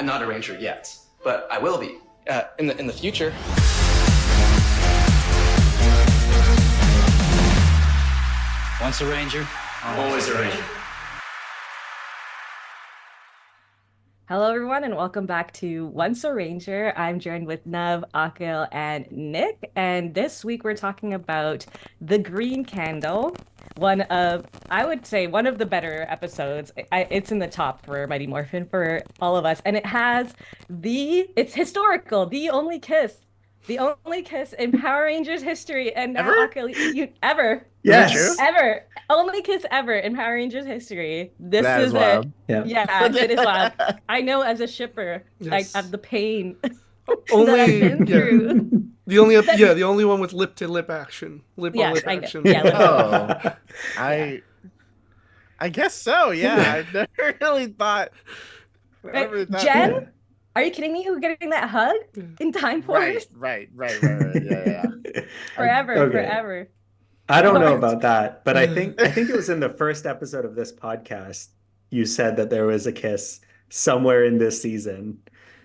I'm not a ranger yet, but I will be in the future. Once a ranger, Always a ranger. Hello, everyone, and welcome back to Once a Ranger. I'm joined with Nav, Akil, and Nick. And this week we're talking about The Green Candle, I would say, one of the better episodes. It's in the top for Mighty Morphin for all of us. And it's historical, the only kiss in Power Rangers history. And now, Ever? Akil, you ever. Yes. Ever. Only kiss ever in Power Rangers history. This That is is wild. it. Yeah. Yeah, it is wild. I know as a shipper, Yes. of the pain that Only I've been through. the only one with lip to lip action, lip on lip I know. action. Yeah, lip Oh, I guess so. Yeah, I've never really thought. Jen, are you kidding me? Who getting that hug in Time Force? Right. Yeah. Forever. I don't know about that, but I think it was in the first episode of this podcast you said that there was a kiss somewhere in this season.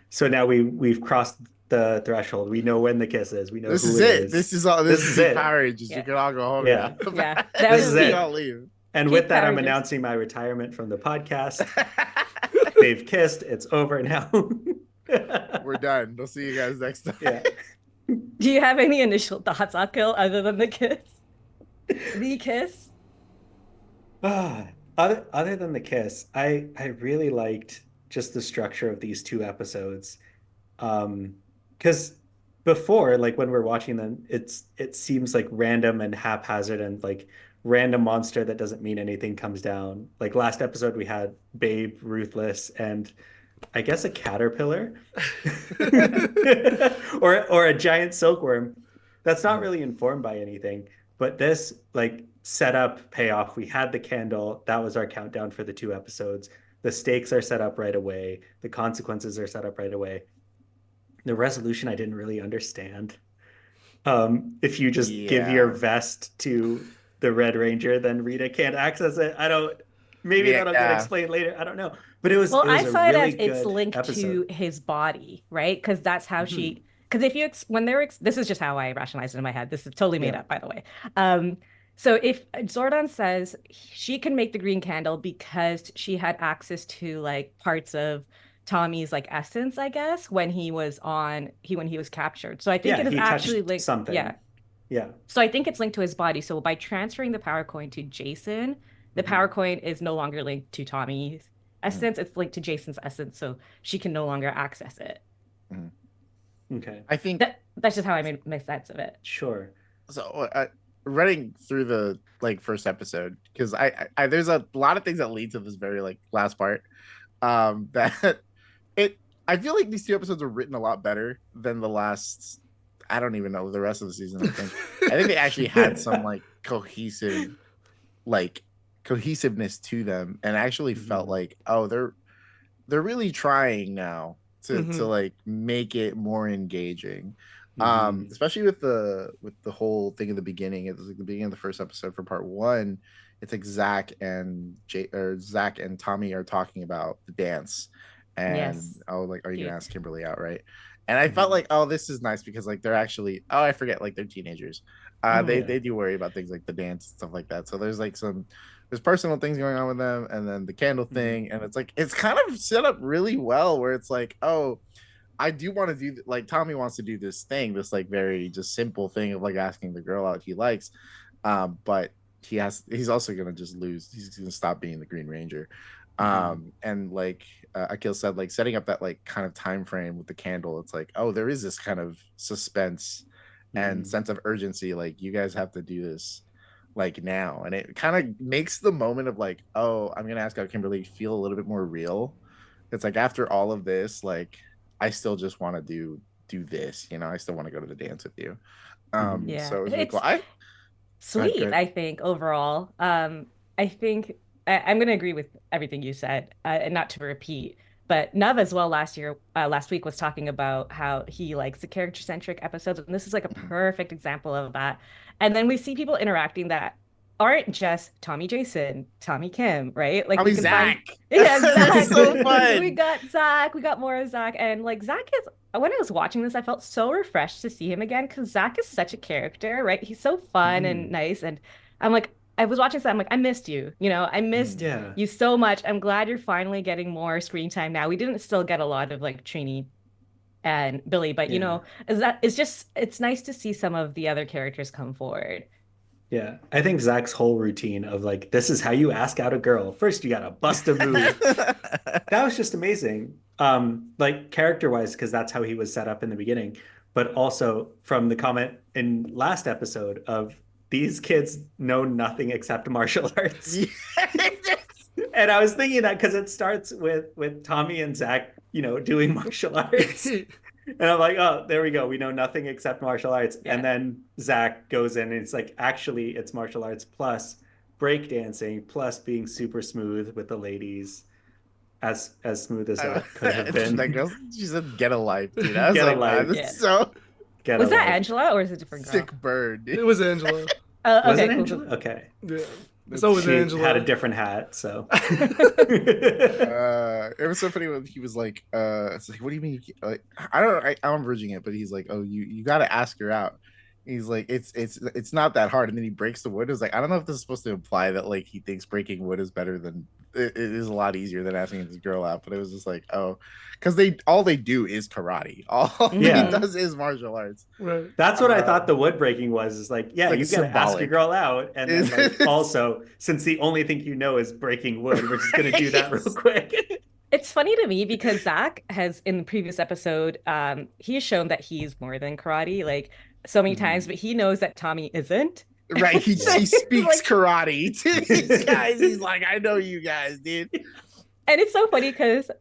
So now we've crossed the threshold. We know when the kiss is. We know This who is it it. is. This is it. it. Power Rangers. Yeah. You can all go home. Yeah. now. Yeah, This is it. All leave. And Keep with that, Power I'm Rangers. announcing my retirement from the podcast. They've kissed. It's over now. We're done. We'll see you guys next time. Yeah. Do you have any initial thoughts, Akil, other than the kiss? The kiss? Other than the kiss, I really liked just the structure of these two episodes. Because before, like when we're watching them, it seems like random and haphazard and like random monster that doesn't mean anything comes down. Like last episode we had Babe, Ruthless, and I guess a caterpillar or a giant silkworm. That's not really informed by anything. But this, like, setup, payoff, we had the candle. That was our countdown for the two episodes. The stakes are set up right away. The consequences are set up right away. The resolution I didn't really understand. If you just give your vest to the Red Ranger, then Rita can't access it. Maybe that'll get explained later. I don't know. But it was I saw it really as it's good linked episode. to his body, right? Because that's how she. Because if you this is just how I rationalized it in my head. This is totally made up, by the way. So if Zordon says she can make the green candle because she had access to like parts of Tommy's like essence, I guess, when he was captured. So I think it is actually linked something. Yeah. So I think it's linked to his body. So by transferring the power coin to Jason, the power coin is no longer linked to Tommy's essence. It's linked to Jason's essence, so she can no longer access it. Okay. I think That's just how I make sense of it. Sure. so. Running through the first episode, because I there's a lot of things that lead to this very last part. That I feel like these two episodes are written a lot better than the last. I don't even know the rest of the season. I think they actually had some cohesiveness to them, and actually felt like, oh, they're really trying now to make it more engaging. Especially with the whole thing in the beginning. It was like the beginning of the first episode for part one. It's like Zach and Tommy are talking about the dance, and are you gonna ask Kimberly out, right? And I felt like, oh, this is nice because they're actually, I forget, they're teenagers. They do worry about things like the dance and stuff like that. So there's there's personal things going on with them, and then the candle thing, and it's kind of set up really well where it's like, oh, I do want to do Tommy wants to do this thing, this very just simple thing of asking the girl out he likes, but he's also gonna just lose. He's gonna stop being the Green Ranger, and Akil said, setting up that kind of time frame with the candle. It's oh, there is this kind of suspense and sense of urgency. You guys have to do this now, and it kind of makes the moment of oh, I'm gonna ask out Kimberly feel a little bit more real. It's after all of this, I still just want to do this, I still want to go to the dance with you. So it was really cool. Sweet, I think overall. I think I'm going to agree with everything you said, and not to repeat, but Nev as well last week was talking about how he likes the character-centric episodes, and this is a perfect example of that. And then we see people interacting that aren't just Tommy Jason, Tommy Kim, right? Like Tommy we can find, Zach. yeah, That's Zach. so fun. We got Zach. We got more of Zach, and like Zach is. When I was watching this, I felt so refreshed to see him again because Zach is such a character, right? He's so fun and Mm. nice, and I'm like, I was watching this, I'm like, I missed you. You know, I missed Yeah. you so much. I'm glad you're finally getting more screen time now. We didn't still get a lot of like Trini and Billy, but you Yeah. know, is that it's just it's nice to see some of the other characters come forward. Yeah. I think Zach's whole routine of like, this is how you ask out a girl. First, you gotta bust a move. That was just amazing. Like character wise, because that's how he was set up in the beginning, but also from the comment in last episode of these kids know nothing except martial arts. And I was thinking that because it starts with Tommy and Zach, you know, doing martial arts. And I'm like, oh, there we go. We know nothing except martial arts. Yeah. And then Zach goes in and it's like, actually, it's martial arts plus breakdancing plus being super smooth with the ladies, as smooth as that could have been. That girl, she said, "Get a life, dude." I was Get a like, life. "Wow, this Yeah. is so Get Was a that life. Angela or is it a different girl? sick bird." It was Angela. Oh, Was okay, it cool, Angela? cool. Okay. Yeah. It's always She Angela. had a different hat, so. It was so funny when he was like, "It's like, what do you mean? Like, I don't, I'm bridging it, but he's like, oh, you got to ask her out." He's like, it's not that hard, and then he breaks the wood. It's like, I don't know if this is supposed to imply that like he thinks breaking wood is better than it is a lot easier than asking this girl out, but it was just like, oh, because all they do is karate. All Yeah. he does is martial arts. Right. That's what I thought the wood breaking was. Is like, yeah, like you gotta ask a symbolic. girl out, and then like also, since the only thing you know is breaking wood, we're just gonna do that real quick. It's funny to me because Zach has in the previous episode, he's shown that he's more than karate, like so many times, but he knows that Tommy isn't. Right, he So he's speaks like- karate to these guys. He's like, I know you guys, dude. And it's so funny because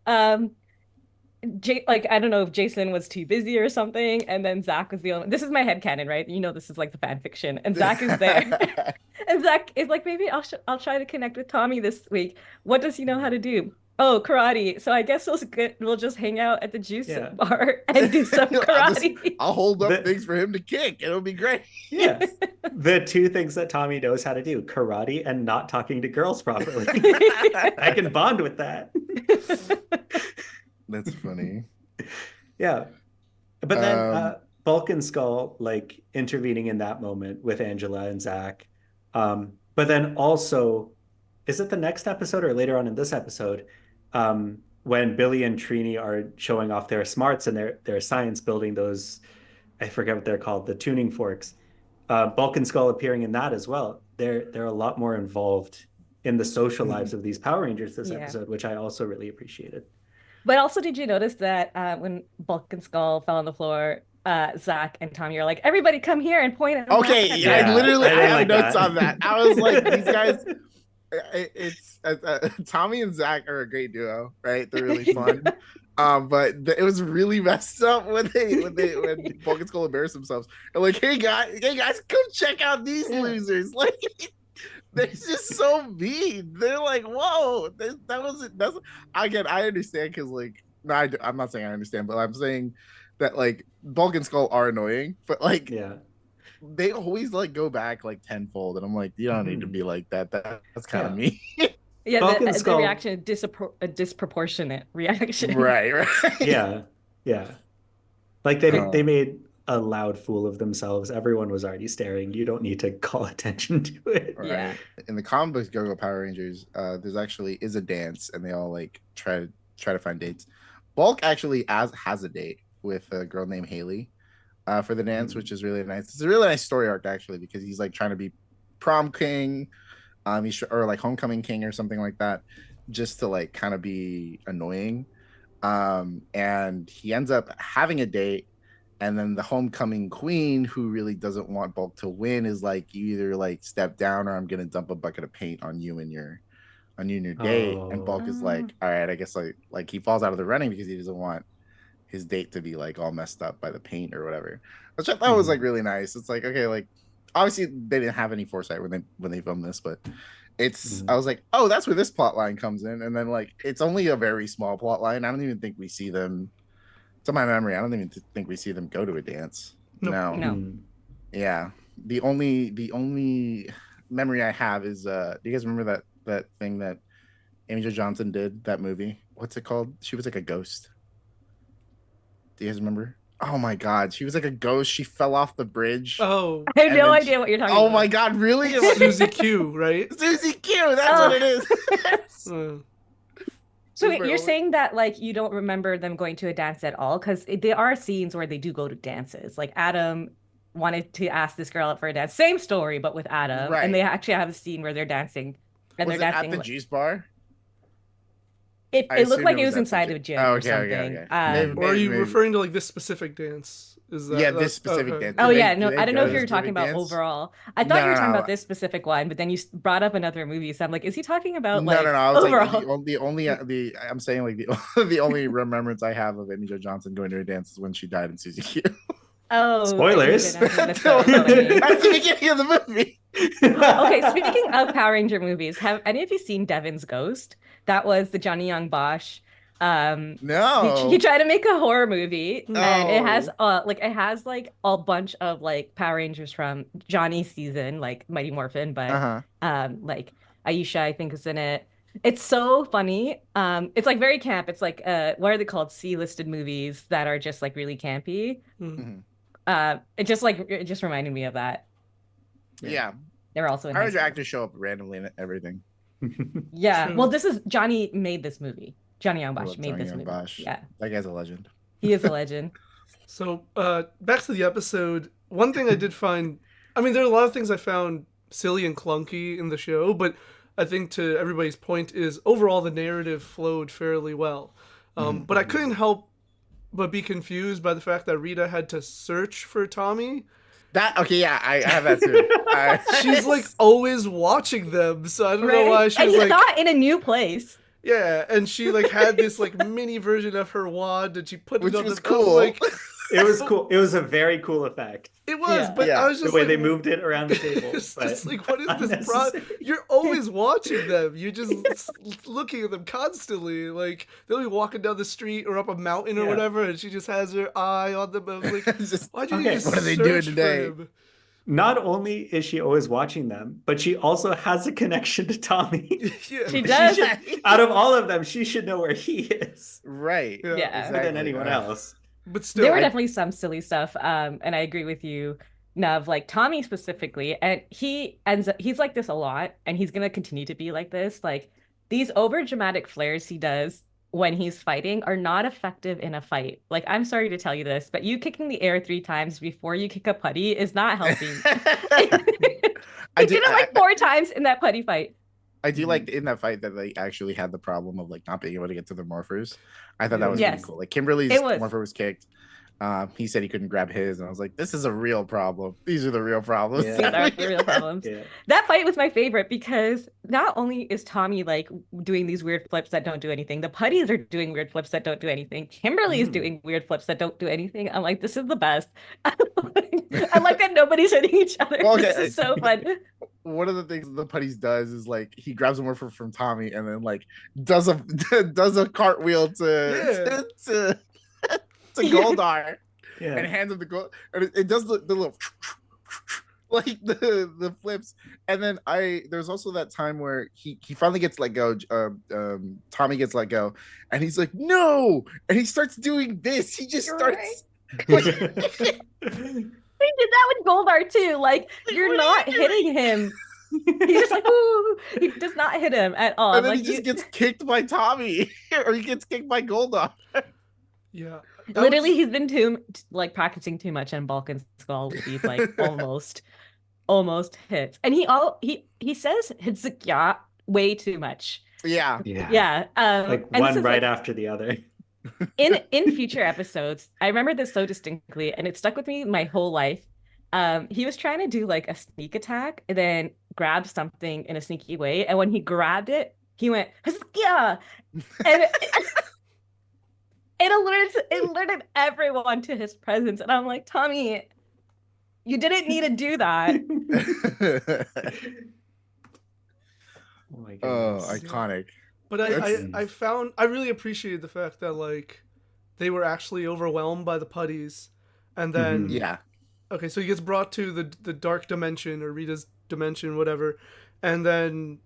like I don't know if Jason was too busy or something, and then Zach was the only. This is my headcanon, right? You know, this is like the fan fiction, and Zach is there, and Zach is like, maybe I'll try to connect with Tommy this week. What does he know how to do? Oh, karate. So I guess we'll just hang out at the juice Yeah. bar and do some karate. I'll hold up The- things for him to kick. It'll be great. Yeah. The two things that Tommy knows how to do, karate and not talking to girls properly. I can bond with that. That's funny. Yeah. But then Um, Bulk and Skull like intervening in that moment with Angela and Zach. But then also, is it the next episode or later on in this episode? When Billy and Trini are showing off their smarts and their science building those, I forget what they're called, the tuning forks. Bulk and Skull appearing in that as well. They're a lot more involved in the social lives of these Power Rangers this Yeah. episode, which I also really appreciated. But also, did you notice that when Bulk and Skull fell on the floor, Zach and Tommy are like, "Everybody, come here and point at." Okay, at Yeah. I literally I didn't have like notes that. on that. I was like, these guys. It's Tommy and Zach are a great duo, right? They're really fun. But it was really messed up when Bulk and Skull embarrassed themselves. And like, hey guys, come check out these losers. Like, they're just so mean. They're like, whoa, that's again. I understand because like, no, I'm not saying I understand, but I'm saying that like Bulk and Skull are annoying, but like, Yeah. they always like go back like tenfold, and I'm like, you don't need to be like that. That's kind of Yeah. me. Yeah, Bulk and the Skull- reaction, a disproportionate reaction. right. Yeah. Yeah. Like they made a loud fool of themselves. Everyone was already staring. You don't need to call attention to it. Right. Yeah. In the comic books Go-Go Power Rangers, there's actually is a dance, and they all like try to find dates. Bulk actually has a date with a girl named Haley for the dance, which is really nice. It's a really nice story arc actually, because he's like trying to be prom king, or like homecoming king or something like that, just to like kind of be annoying. And he ends up having a date, and then the homecoming queen, who really doesn't want Bulk to win, is like, you either like step down, or I'm gonna dump a bucket of paint on you and your date. And Bulk is like, all right, I guess like he falls out of the running because he doesn't want his date to be like all messed up by the paint or whatever, which I thought was like really nice. It's like, okay, like obviously they didn't have any foresight when they filmed this, but it's I was like, oh, that's where this plot line comes in. And then like, it's only a very small plot line. I don't even think we see them, to my memory, I don't even think we see them go to a dance. Nope. No. No. Mm. Yeah. The only memory I have is do you guys remember that thing that Amy Jo Johnson did, that movie? What's it called? She was like a ghost. Do you guys remember? Oh my god, she was like a ghost. She fell off the bridge. Oh, I have And no then idea what you're talking Oh about. my god, really? Susie Q, right? Susie Q, that's Oh. what it is. Uh, So That's wait, my you're only- saying that like you don't remember them going to a dance at all? Because there are scenes where they do go to dances. Like Adam wanted to ask this girl out for a dance. Same story, but with Adam. Right. And they actually have a scene where they're dancing. And Was they're it dancing. at the juice bar? It I looked assumed like it it was was at the inside gym. of a gym Oh, or okay, something. okay. Maybe- or are you maybe. referring to like this specific dance? Is that Yeah, this specific dance. Oh Do they- yeah, do no, they I don't know go if to you were this talking specific about dance? overall. I thought No, you were no, talking no. about this specific one, but then you brought up another movie, so I'm like, is he talking about No, like no, no. I was overall? like the only I'm saying like the only remembrance I have of Amy Jo Johnson going to a dance is when she died in Susie Q. Oh, Spoilers. That's so funny. That's the beginning of the movie. Okay, speaking of Power Ranger movies, have any of you seen Devin's Ghost? That was the Johnny Young Bosch. No. He tried to make a horror movie, and it has No. it has like a bunch of like Power Rangers from Johnny's season, like Mighty Morphin, but Uh-huh. like Aisha, I think, is in it. It's so funny. It's like very camp. It's like what are they called? C-listed movies that are just like really campy. Mhm. It just reminded me of that. Yeah. They're also in Power high Ranger school. actors show up randomly in everything. Yeah. True. Well, this is Johnny made this movie. Johnny Young Oh, Bosch made Johnny this Young movie. Bosch. Yeah, That guy's a legend. he is a legend. So back to the episode. One thing I did find, I mean, there are a lot of things I found silly and clunky in the show, but I think to everybody's point is overall the narrative flowed fairly well. But I couldn't help but be confused by the fact that Rita had to search for Tommy. Yeah, I have that too. She's like always watching them, so I don't know why she And was he's like, not in a new place. yeah, and she like had this like mini version of her wand, and she put Which it on was the cool. Like, It was cool. It was a very cool effect. it was, Yeah. but Yeah. I was The just way like, they moved it around the table. it's but just like, what is this? unnecessary. You're always watching them. You're just looking at them constantly. Like they'll be walking down the street or up a mountain or Yeah. whatever, and she just has her eye on them. I was like, It's just- why'd you Okay, need to what are they doing search for today? him? Not only is she always watching them, but she also has a connection to Tommy. Yeah. She does. Out of all of them, she should know where he is Right. Yeah. Yeah. more than anyone else. But still, There were definitely some silly stuff. And I agree with you, Nav, like Tommy specifically. And he's like this a lot, and he's gonna continue to be like this. Like these over dramatic flares he does when he's fighting are not effective in a fight. Like, I'm sorry to tell you this, but you kicking the air 3 times before you kick a putty is not helping. He did it like 4 times in that putty fight. I do like in that fight that they actually had the problem of like not being able to get to the morphers. I thought that was Yes. really cool. Like Kimberly's It was. morpher was kicked. He said he couldn't grab his, and I was like, "This is a real problem. These are the real problems." Yeah. These are the real problems. Yeah. That fight was my favorite because not only is Tommy like doing these weird flips that don't do anything, the putties are doing weird flips that don't do anything. Kimberly is doing weird flips that don't do anything. I'm like, this is the best. I like that nobody's hitting each other. Well, okay. This is so fun. One of the things the putties does is like he grabs a morpher from Tommy and then like does a does a cartwheel to Goldar Yeah. and hands him the gold, and it does the little like the flips. And then there's also that time where he finally gets let go. Tommy gets let go, and he's like, no, and he starts doing this. He just You're starts. He did that with Goldar too. Like, you're not hitting him. He's just like, ooh. He does not hit him at all. And then Like, he just gets kicked by Tommy, or he gets kicked by Goldar. yeah. literally, he's been practicing too much on Balkan Skull with these like almost hits. And he says Hitsukia way too much. Yeah. Yeah. Yeah. Like and this one is, right like, after the other. in future episodes, I remember this so distinctly, and it stuck with me my whole life. He was trying to do like a sneak attack and then grab something in a sneaky way, and when he grabbed it, he went Hitsukia! And it alerted everyone to his presence, and I'm like, Tommy, you didn't need to do that. Oh my Oh, goodness. iconic. But That's- I really appreciated the fact that like they were actually overwhelmed by the putties, and then Yeah. okay, so he gets brought to the dark dimension or Rita's dimension, whatever. And then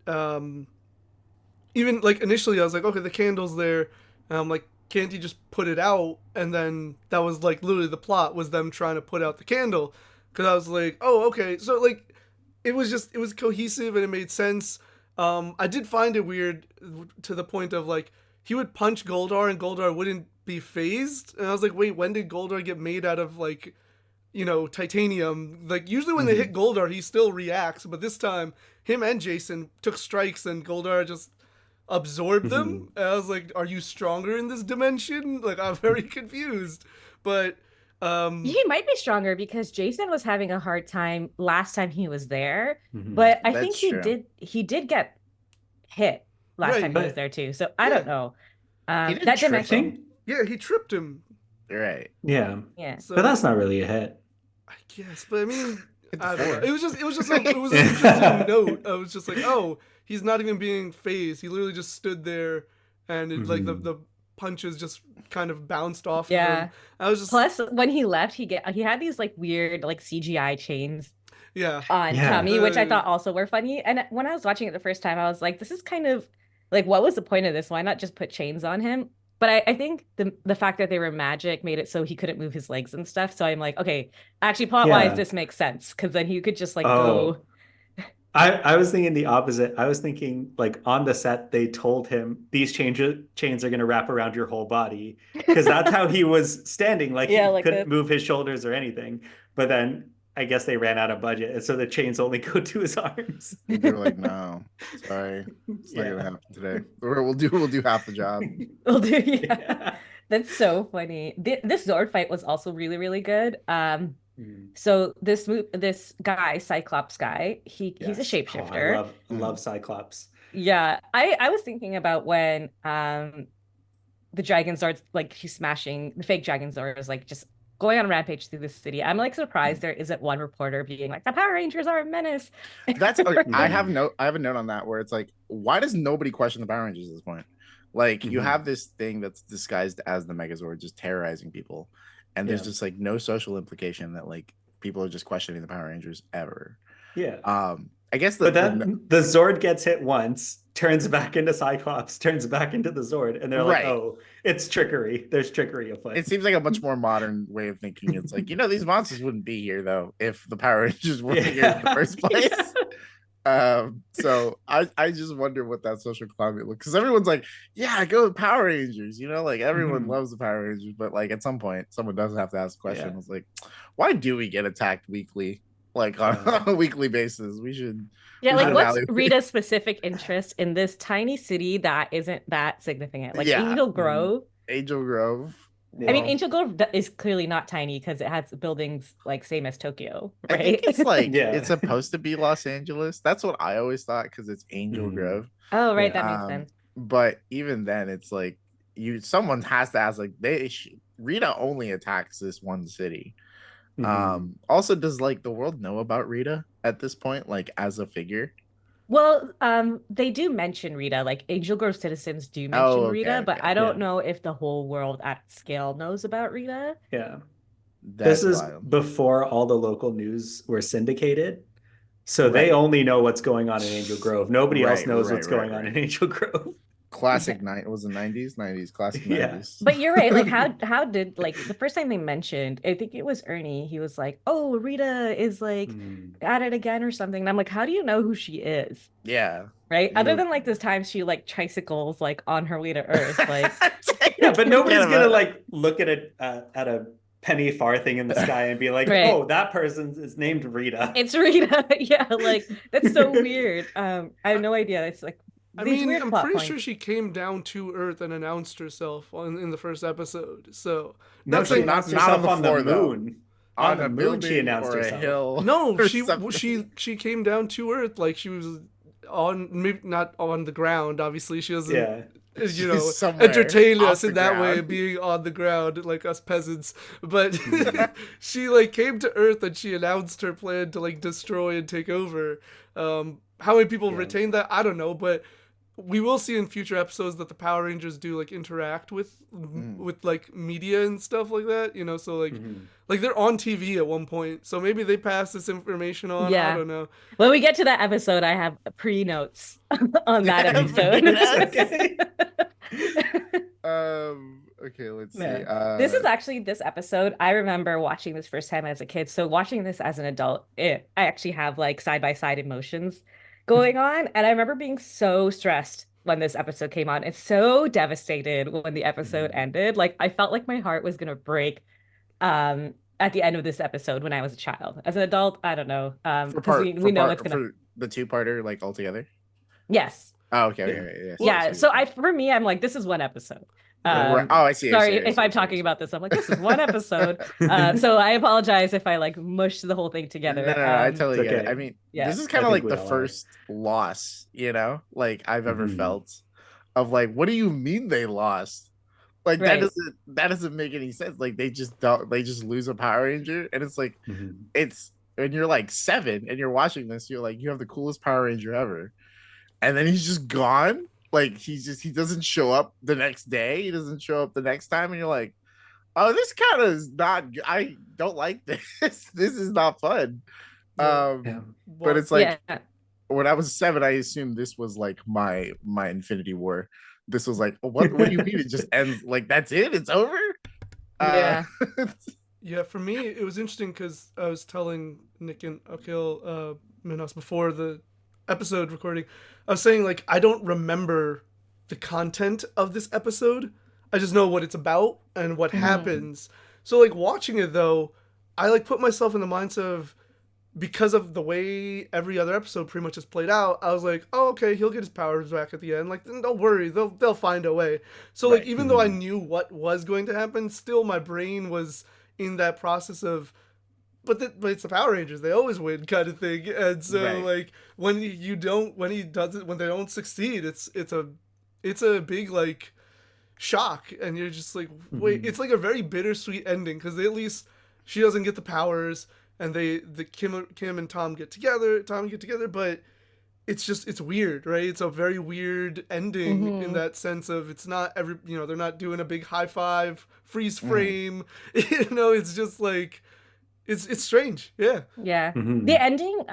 even like initially I was like, okay, the candle's there, and I'm like, can't he just put it out? And then that was like literally the plot was them trying to put out the candle, because I was like, oh, okay, so like it was cohesive and it made sense. I did find it weird to the point of like he would punch Goldar and Goldar wouldn't be phased, and I was like, wait, when did Goldar get made out of like, you know, titanium? Like usually when they hit Goldar he still reacts, but this time him and Jason took strikes and Goldar just absorbed them. And I was like, are you stronger in this dimension? Like I'm very confused. But he might be stronger because Jason was having a hard time last time he was there, but I think he did get hit last time he was there too. So I don't know. That dimension. Yeah, he tripped him. Right. Yeah. So, but that's not really a hit. I guess, but I mean, I don't know. It was just like, it was an interesting note. I was just like, oh, he's not even being phased. He literally just stood there, and it, like the punches just kind of bounced off of him. I was just plus when he left, he had these like weird like CGI chains. On Yeah. Tommy, which I thought also were funny. And when I was watching it the first time, I was like, this is kind of like, what was the point of this? Why not just put chains on him? But I think the fact that they were magic made it so he couldn't move his legs and stuff. So I'm like, okay, actually plot-wise, this makes sense. Because then he could just like go. I was thinking the opposite. I was thinking like on the set, they told him these chains are going to wrap around your whole body. Because that's how he was standing. Like he couldn't move his shoulders or anything. But then I guess they ran out of budget, and so the chains only go to his arms. They're like, no, sorry, it's not gonna happen today. We'll do half the job. We'll do, That's so funny. This Zord fight was also really, really good. So this guy, Cyclops guy, he's a shapeshifter. I love Cyclops. Yeah, I was thinking about when the Dragon Zord's like he's smashing the fake Dragon Zord is like just going on a rampage through the city. I'm like surprised there isn't one reporter being like, the Power Rangers are a menace. That's I have a note on that where it's like, why does nobody question the Power Rangers at this point? Like you have this thing that's disguised as the Megazord just terrorizing people, and there's just like no social implication that like people are just questioning the Power Rangers ever. I guess the Zord gets hit once, turns back into Cyclops, turns back into the Zord, and they're like, oh, it's trickery. There's trickery afoot. It seems like a much more modern way of thinking. It's like, these monsters wouldn't be here though if the Power Rangers weren't here in the first place. So I just wonder what that social climate looks, because everyone's like, yeah, go with Power Rangers, like everyone loves the Power Rangers, but like at some point someone does have to ask the question. It's like, why do we get attacked weekly? Like on a weekly basis, we should. Yeah, like what's Rita's specific interest in this tiny city that isn't that significant? Like Angel Grove. Angel Grove. I mean, Angel Grove is clearly not tiny because it has buildings like same as Tokyo, right? I think it's like it's supposed to be Los Angeles. That's what I always thought because it's Angel Grove. Oh, right, that makes sense. But even then, it's like someone has to ask. Like Rita only attacks this one city. Also, does like the world know about Rita at this point, like as a figure? Well, they do mention Rita, like Angel Grove citizens do mention Rita, but I don't know if the whole world at scale knows about Rita. This is before all the local news were syndicated, so they only know what's going on in Angel Grove. Nobody else knows what's going on in Angel Grove. Classic it was the 90s classic 90s. But you're right, like how did like the first time they mentioned, I think it was Ernie, he was like, oh, Rita is like at it again or something, and I'm like, how do you know who she is? Right, other than like this time she like tricycles like on her way to Earth, like but nobody's gonna like look at a penny far thing in the sky and be like, oh, that person is named Rita. It's Rita. Like that's so weird. I have no idea. It's like, I mean, I'm pretty sure she came down to Earth and announced herself in the first episode. So that's like not on the moon. On the moon, she announced herself. Hill. No, she came down to Earth like she was on, maybe not on the ground. Obviously, she doesn't. Entertain us in that way, being on the ground like us peasants. But she like came to Earth and she announced her plan to like destroy and take over. How many people retained that? I don't know, but we will see in future episodes that the Power Rangers do like interact with like media and stuff like that, you know, so like they're on TV at one point, so maybe they pass this information on. I don't know. When we get to that episode, I have pre-notes on that episode. Okay, let's see. This episode, I remember watching this first time as a kid. So watching this as an adult, I actually have like side-by-side emotions going on. And I remember being so stressed when this episode came on and so devastated when the episode ended. Like I felt like my heart was gonna break at the end of this episode when I was a child. As an adult, I don't know. We know it's gonna for the two-parter like all together. Yes. Oh, okay. Yes. Yeah. So for me, I'm like, this is one episode. I see. Sorry if I'm talking about this. I'm like, this is one episode. So I apologize if I like mushed the whole thing together. No, I totally get it. I mean, this is kind of like the first loss, you know, like I've ever felt of like, what do you mean they lost? Like that doesn't make any sense. Like they just lose a Power Ranger, and it's like it's when you're like 7 and you're watching this, you're like, you have the coolest Power Ranger ever, and then he's just gone. Like he doesn't show up the next day. He doesn't show up the next time, and you're like, oh, this kind of is not. I don't like this. This is not fun. But it's like when I was 7, I assumed this was like my Infinity War. This was like, what do you mean it just ends? Like that's it? It's over? Yeah, for me it was interesting because I was telling Nick and Akil Minos before the episode recording, I was saying like I don't remember the content of this episode. I just know what it's about and what happens. So like watching it though, I like put myself in the mindset of, because of the way every other episode pretty much is played out, I was like, oh, okay, he'll get his powers back at the end. Like, don't worry, they'll find a way. So like even though I knew what was going to happen, still my brain was in that process of, but it's the Power Rangers, they always win kind of thing. And so like when they don't succeed, it's a big like shock, and you're just like, wait, it's like a very bittersweet ending, because at least she doesn't get the powers, and Kim and Tom get together, but it's weird, right? It's a very weird ending in that sense of, it's not they're not doing a big high five freeze frame. It's just like it's strange. Yeah. The ending,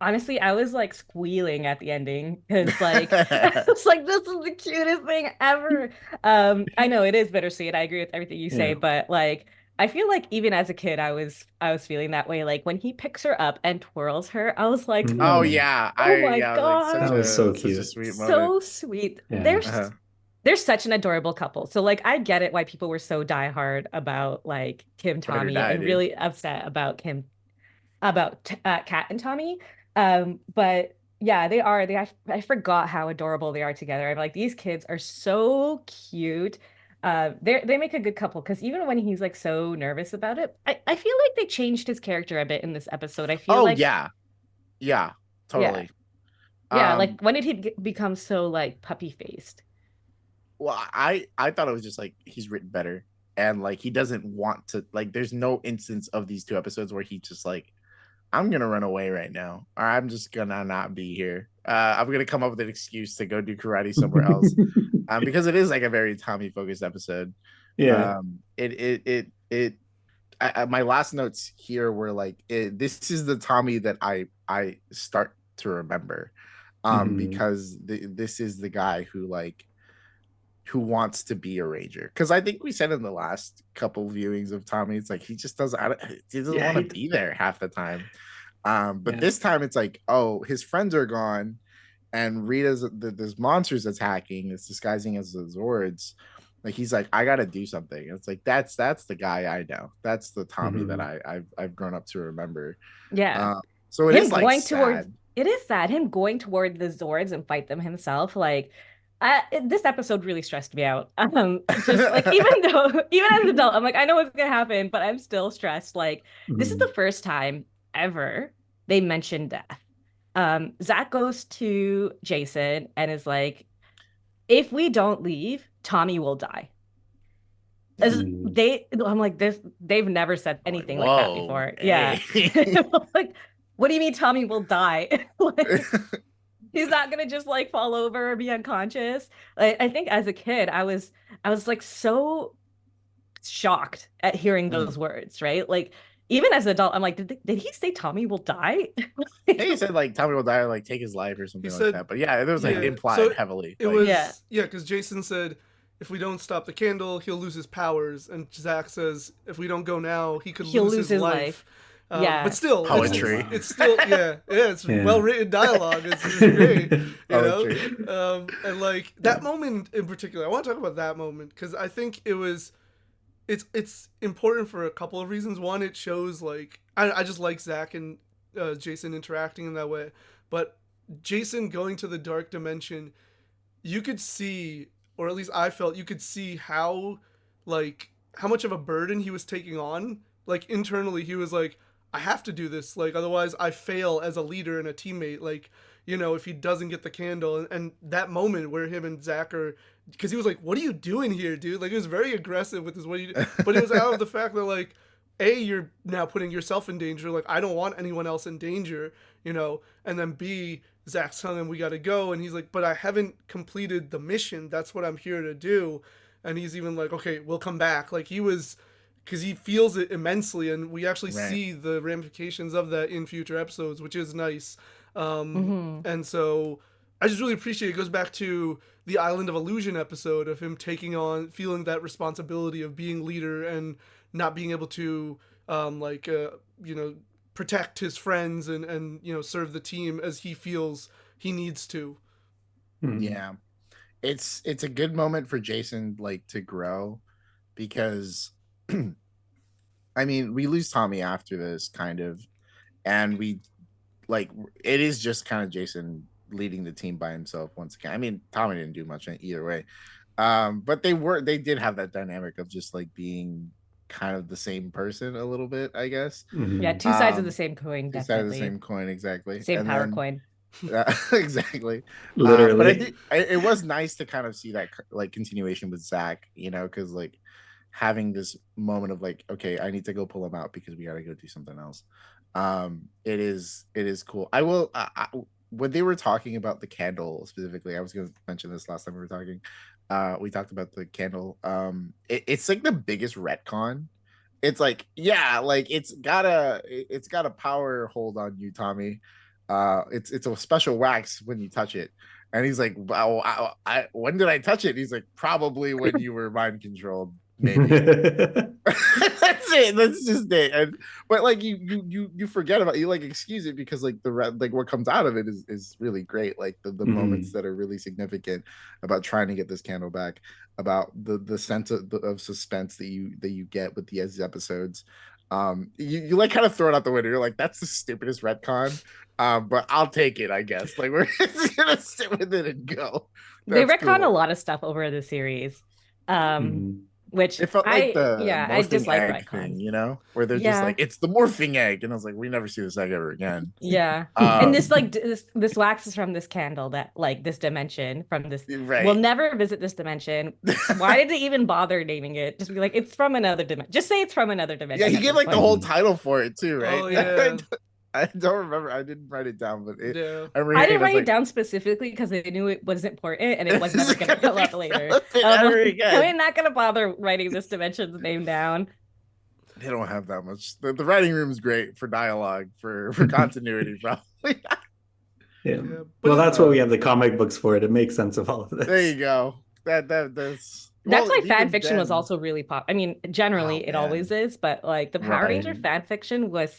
honestly, I was like squealing at the ending, because like I was like, this is the cutest thing ever. I know it is bittersweet, I agree with everything you say, but like I feel like even as a kid I was feeling that way. Like when he picks her up and twirls her, I was like, oh yeah, my god, like, that was so cute, such a sweet moment. So sweet. They're such an adorable couple. So like I get it why people were so diehard about like Kim Tommy and really upset about Kat and Tommy. But yeah, I forgot how adorable they are together. I'm like, these kids are so cute. They make a good couple, because even when he's like so nervous about it, I feel like they changed his character a bit in this episode. I feel like yeah, totally. Like when did he become so like puppy faced? Well, I thought it was just like he's written better, and like he doesn't want to, like there's no instance of these 2 episodes where he just like, I'm gonna run away right now, or I'm just gonna not be here. I'm gonna come up with an excuse to go do karate somewhere else, because it is like a very Tommy focused episode. My last notes here were like, this is the Tommy that I start to remember, because this is the guy who wants to be a Ranger. Because I think we said in the last couple viewings of Tommy, it's like he just doesn't want to be there half the time. But this time it's like, oh, his friends are gone, and Rita's there's monsters attacking. It's disguising as the Zords. Like he's like, I gotta do something. It's like that's the guy I know. That's the Tommy that I've grown up to remember. Yeah. So it is like sad. It is sad, him going toward the Zords and fight them himself. Like this episode really stressed me out. Just like even as an adult, I'm like, I know what's gonna happen, but I'm still stressed. Like this is the first time ever they mention death. Zach goes to Jason and is like, if we don't leave, Tommy will die. I'm like, they've never said anything like that before. Hey. Yeah. Like, what do you mean Tommy will die? Like, He's not gonna just like fall over or be unconscious. Like, I think as a kid, I was like so shocked at hearing Mm. those words, right? Like even as an adult, I'm like, did he say Tommy will die? I think he said like Tommy will die or like take his life or something He like said, that. But yeah, it was like yeah. implied So heavily. it Like, was, Yeah. yeah, because Jason said, if we don't stop the candle, he'll lose his powers. And Zach says, if we don't go now, he could He'll lose his life. Yeah. But still, Poetry. It's still, yeah, it's Yeah. well written dialogue. It's great, you Poetry. know. And like that moment in particular, I want to talk about that moment because I think it's important for a couple of reasons. One, it shows like I just like Zach and Jason interacting in that way, but Jason going to the dark dimension, you could see, or at least I felt you could see how much of a burden he was taking on. Like internally, he was like, I have to do this, like otherwise I fail as a leader and a teammate. Like, you know, if he doesn't get the candle, and that moment where him and Zach are, because he was like, what are you doing here, dude? Like, he was very aggressive with his what you, but it was out of the fact that like, A, you're now putting yourself in danger. Like, I don't want anyone else in danger, you know. And then B, Zach's telling him we got to go, and he's like, but I haven't completed the mission. That's what I'm here to do. And he's even like, okay, we'll come back. Like he was, because he feels it immensely, and we actually see the ramifications of that in future episodes, which is nice. And so I just really appreciate it. It goes back to the Island of Illusion episode of him taking on, feeling that responsibility of being leader and not being able to, you know, protect his friends and you know, serve the team as he feels he needs to. Yeah, it's a good moment for Jason like to grow, because I mean, we lose Tommy after this kind of, and we like it is just kind of Jason leading the team by himself once again. I mean, Tommy didn't do much either way, but they did have that dynamic of just like being kind of the same person a little bit, I guess. Yeah, two sides of the same coin, Two sides of definitely. the same coin, exactly. Same And power then- coin. exactly. Literally. But it was nice to kind of see that like continuation with Zach, you know, because like having this moment of like, okay, I need to go pull him out because we got to go do something else. It is cool. I will. When they were talking about the candle specifically, I was going to mention this last time we were talking. We talked about the candle. It's like the biggest retcon. It's like, yeah, like it's got a power hold on you, Tommy. It's a special wax when you touch it. And he's like, wow, when did I touch it? He's like, probably when you were mind controlled. Maybe. That's it. That's just it. But like you forget about, you like excuse it because like like what comes out of it is really great. Like the moments that are really significant about trying to get this candle back, about the sense of suspense that you get with these episodes. You like kind of throw it out the window. You're like, that's the stupidest retcon. But I'll take it, I guess. Like we're just gonna sit with it and go. They That's retcon cool. a lot of stuff over the series. Which It felt like the I morphing dislike egg retcons. thing, you know, where they're just Yeah. like, it's the morphing egg, and I was like, we never see this egg ever again. Yeah. And this like this wax is from this candle, that like this dimension from this. Right. We'll never visit this dimension. Why did they even bother naming it? Just be like, it's from another dimension. Just say it's from another dimension. Yeah, he at gave this like the point. whole title for it too, right? Oh, yeah. I don't remember. I didn't write it down, but Yeah. I didn't write it down specifically because they knew it was important and it was never going to come up later. I'm not going to bother writing this dimension's name down. They don't have that much. The writing room's great for dialogue, for continuity, probably. Yeah. But Well, that's what we have the comic books for. It makes sense of all of this. There you go. That's That's why even fan fiction was then- also really pop. I mean, generally it man. always is, but like the Power Right. Ranger fan fiction was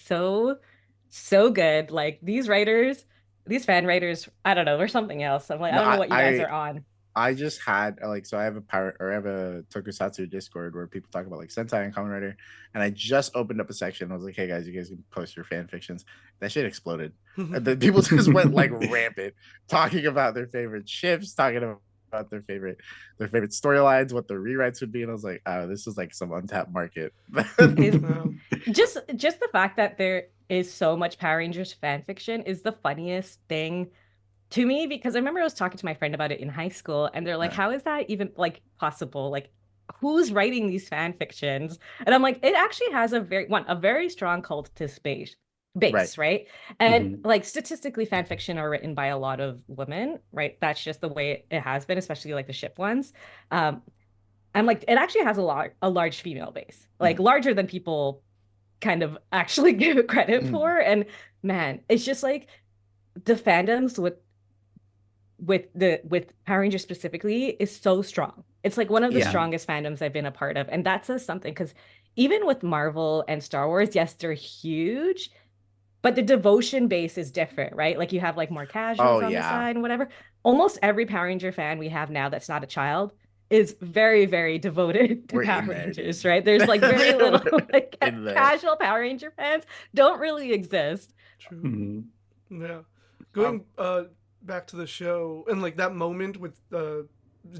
so good. Like these fan writers, I don't know, or something else. I'm like, I No, don't know what you guys are on. I just had like, so I have a Tokusatsu Discord where people talk about like Sentai and Kamen Rider, and I just opened up a section. I was like, hey guys, you guys can post your fan fictions. That shit exploded. And then people just went like rampant, talking about their favorite ships, talking about their favorite storylines, what the rewrites would be, and I was like, oh, this is like some untapped market. Just the fact that there is so much Power Rangers fan fiction is the funniest thing to me, because I remember I was talking to my friend about it in high school, and they're like, how is that even like possible? Like, who's writing these fan fictions? And I'm like, it actually has a very strong cult to space. base, right? And Mhm. like statistically, fan fiction are written by a lot of women, right? That's just the way it has been, especially like the ship ones. Um, I'm like, it actually has a large female base, like larger than people kind of actually give it credit Mm. for. And man, it's just like the fandoms with Power Rangers specifically is so strong. It's like one of the Yeah. strongest fandoms I've been a part of, and that says something because even with Marvel and Star Wars, yes, they're huge, but the devotion base is different, right? Like you have like more Oh casuals on the yeah. side and whatever. Almost every Power Ranger fan we have now that's not a child is very, very devoted to We're Power in there, Rangers, dude. right? There's like very little We're like in there. casual Power Ranger fans don't really exist. True. Mhm. Yeah. Going back to the show and like that moment with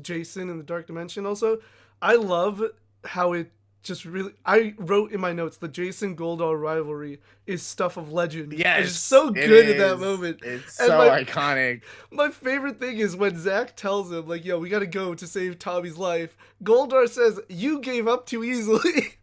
Jason in the dark dimension also, I love how it just really I wrote in my notes the Jason Goldar rivalry is stuff of legend. It's just Yes, so it good in that is. moment. It's And so my iconic. my favorite thing is when Zach tells him, like, yo, we gotta go to save Tommy's life. Goldar says, you gave up too easily.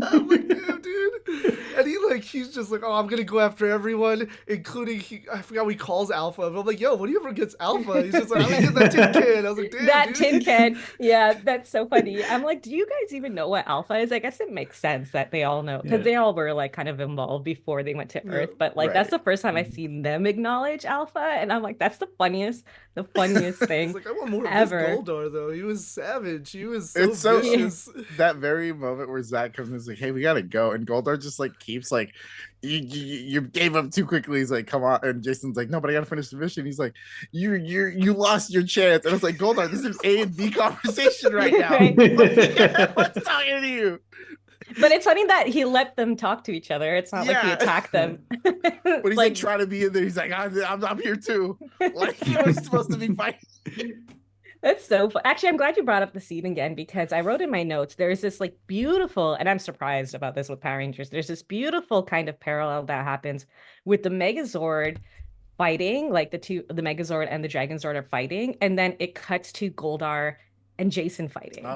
I'm like, damn, dude. And he's just like, oh, I'm gonna go after everyone, including I forgot what he calls Alpha. But I'm like, yo, what do you ever against Alpha? He's just like, I'm gonna get that tin can. I was like, damn, That dude. tin can. Yeah, that's so funny. I'm like, do you guys even know what alpha is? I guess it makes sense that they all know because Yeah. they all were like kind of involved before they went to Yeah. Earth. But like that's Right. the first time I've seen them acknowledge alpha. And I'm like, that's the funniest He's thing like, I want more of this ever. Goldar though. He was savage. He was so It's so vicious. that very moment where Zach comes in and is like, hey, we gotta go. And Goldar just like keeps like you gave up too quickly. He's like, come on. And Jason's like, no, but I gotta finish the mission. He's like, you lost your chance. And I was like, Goldar, this is A and B conversation right now. Right. What's talking to you? But it's funny that he let them talk to each other. It's not like he Yeah. attacked them. But he's like trying to be in there. He's like, I'm here too. Like he was supposed to be fighting. That's so fun. Actually, I'm glad you brought up the scene again because I wrote in my notes there's this like beautiful, and I'm surprised about this with Power Rangers. There's this beautiful kind of parallel that happens with the Megazord fighting, like the Megazord and the Dragonzord are fighting, and then it cuts to Goldar and Jason fighting. And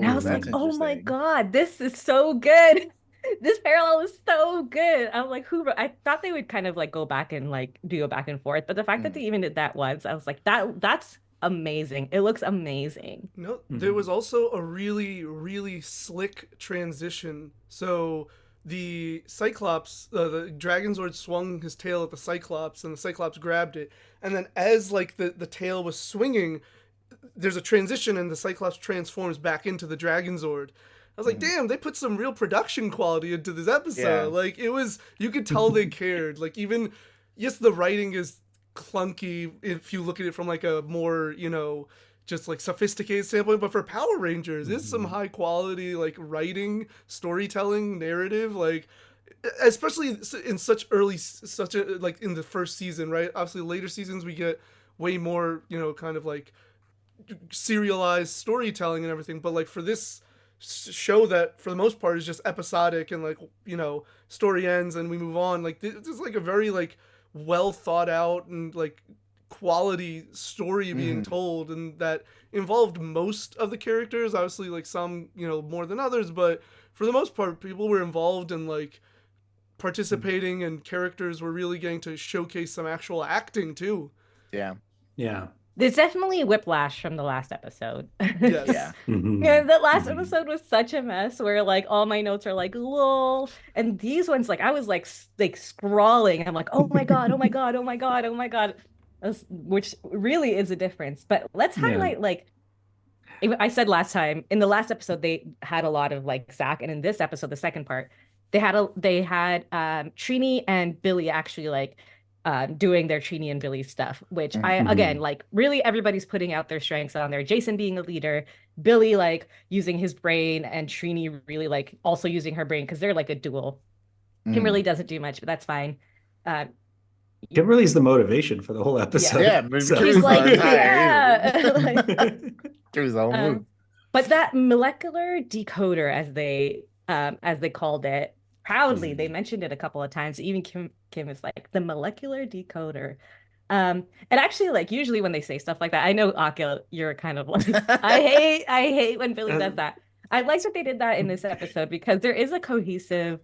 I Oh, was like, that's oh my interesting. God, this is so good. This parallel is so good. I'm like, I thought they would kind of like go back and like do a back and forth, but the fact that they even did that once, I was like, that's amazing. It looks amazing. No, there was also a really, really slick transition. So the Cyclops, the Dragonzord swung his tail at the Cyclops, and the Cyclops grabbed it. And then as like the tail was swinging, there's a transition, and the Cyclops transforms back into the Dragonzord. I was like, damn, they put some real production quality into this episode. Yeah. Like it was, you could tell they cared. Like even, yes, the writing is clunky if you look at it from like a more, just like sophisticated standpoint, but for Power Rangers, it's some high quality like writing, storytelling, narrative, like especially in such a like in the first season, right? Obviously later seasons we get way more, kind of like serialized storytelling and everything, but like for this show that for the most part is just episodic and like story ends and we move on, like this is like a very like well thought out and like quality story being told, and that involved most of the characters, obviously like some more than others, but for the most part people were involved and like participating, and characters were really getting to showcase some actual acting too. Yeah. Yeah. There's definitely whiplash from the last episode. Yes. Yeah. Yeah, the last episode was such a mess where like all my notes are like lol, and these ones like I was like scrawling. I'm like, oh my god, oh my god, oh my god, oh my god, which really is a difference. But let's highlight like I said last time in the last episode they had a lot of like Zach, and in this episode, the second part, they had Trini and Billy actually like doing their Trini and Billy stuff, which I again like really everybody's putting out their strengths on there. Jason being a leader, Billy like using his brain, and Trini really like also using her brain because they're like a duel. Kimberly doesn't do much, but that's fine. Kimberly's the motivation for the whole episode. Yeah, but So- She's like, yeah. Like, Here's the whole move. but that molecular decoder, as they called it, proudly they mentioned it a couple of times. Even Kim is like the molecular decoder. And actually, like usually when they say stuff like that, I know Akil, you're kind of like I hate when Billy does that. I like that they did that in this episode because there is a cohesive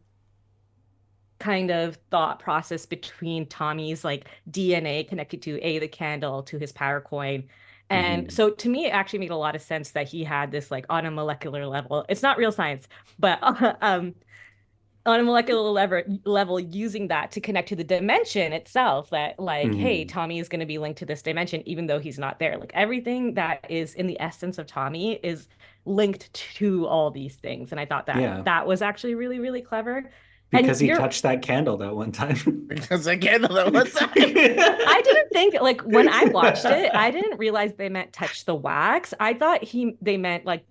kind of thought process between Tommy's like DNA connected to the candle to his power coin. And Mhm. so to me, it actually made a lot of sense that he had this like on a molecular level. It's not real science, but on a molecular level using that to connect to the dimension itself, that like, hey, Mhm. Tommy is going to be linked to this dimension even though he's not there. Like everything that is in the essence of Tommy is linked to all these things, and I thought that Yeah, that was actually really really clever. And because he you're touched that candle that one time. Because I can't know that one time. I didn't think, like, when I watched it, I didn't realize they meant touch the wax. I thought they meant like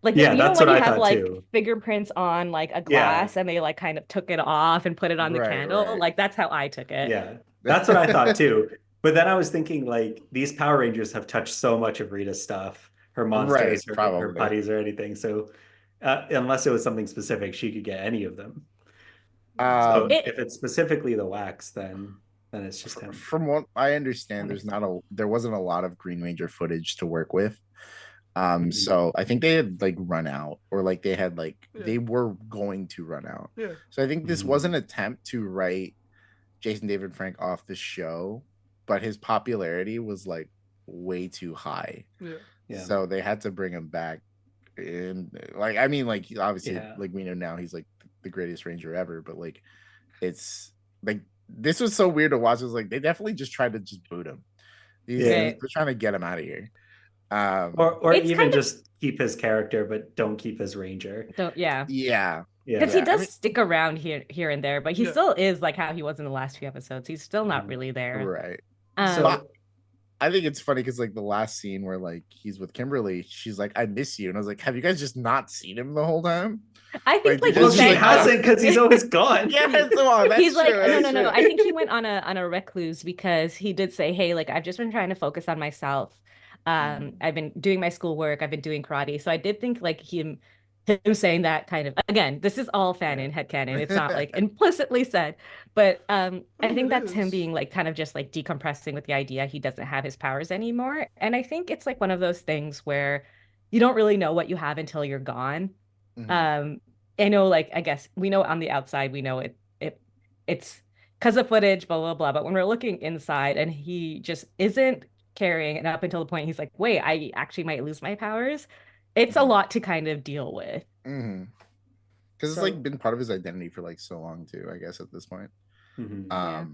Yeah, you know that's when what you I have thought like too. fingerprints on like a Yeah, glass and they like kind of took it off and put it on the Right, candle. right. Like that's how I took it. yeah, that's what I thought too. But then I was thinking, like, these Power Rangers have touched so much of Rita's stuff, her Right, monsters, her probably. putties, or anything. So, unless it was something specific, she could get any of them. So Um, It if it's specifically the wax, then it's just him. from what I that understand, makes there wasn't a lot of Green Ranger footage to work with. Mhm. So I think they had like run out, or like they had like Yeah. they were going to run out. Yeah. So I think this was an Mhm. attempt to write Jason David Frank off the show, but his popularity was like way too high. Yeah. Yeah, So they had to bring him back. And like, I mean, like obviously, yeah, like we know now he's like the greatest Ranger ever, but like it's like this was so weird to watch. It was like they definitely just tried to just boot him. yeah. right. They're trying to get him out of here. Or It's even kind of just keep his character, but don't keep his Ranger. don't yeah. Yeah, Because Yeah. he yeah. I does mean, stick around here and there, but he Yeah. still is like how he was in the last few episodes. He's still not Mhm. really there. right. Um But So I think it's funny because like the last scene where like he's with Kimberly, she's like, "I miss you," and I was like, "Have you guys just not seen him the whole time?" I think Like, like did he well, you just she said like, oh, hasn't because he's always gone. yeah, come on, he's that's like, true, no, that's no, no. true. I think he went on a recluse because he did say, hey, like I've just been trying to focus on myself. I've been doing my schoolwork, I've been doing karate. So I did think like him saying that kind of, again, this is all fan Yeah. and headcanon. It's not like implicitly said, but I I mean, think it that's him is. being like kind of just like decompressing with the idea he doesn't have his powers anymore. And I think it's like one of those things where you don't really know what you have until you're gone. Mhm. um I know, like, I guess we know on the outside, we know it's because of footage, blah blah blah. But when we're looking inside and he just isn't caring, and up until the point he's like, wait, I actually might lose my powers, it's a Mhm. lot to kind of deal with. Mhm. Because it's like So been part of his identity for like so long too, I guess at this point. mhm. Yeah.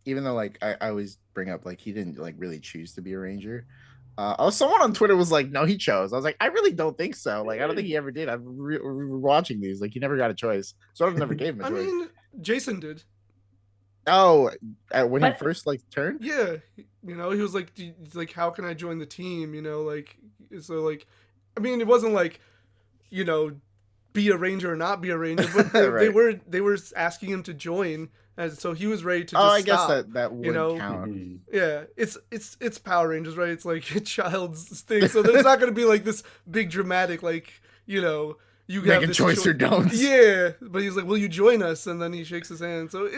Even though like I always bring up like he didn't like really choose to be a Ranger. Someone on Twitter was like, "No, he chose." I was like, "I really don't think so. Like, I don't think he ever did." I'm watching these. Like, he never got a choice. Sort of never gave him a I choice. mean, Jason did. Oh, when he But first like turned. Yeah. You know, he was like, he's like, how can I join the team? You know, like, so like, I mean, it wasn't like, you know, be a ranger or not be a ranger, but Right. they were asking him to join, and so he was ready to Oh, just I guess stop. that You would know, count. Mhm. yeah, it's Power Rangers, right? It's like a child's thing, so there's not gonna be like this big dramatic, like, you know, you Make have a this choice or don't. Yeah, but he's like, "Will you join us?" And then he shakes his hand. So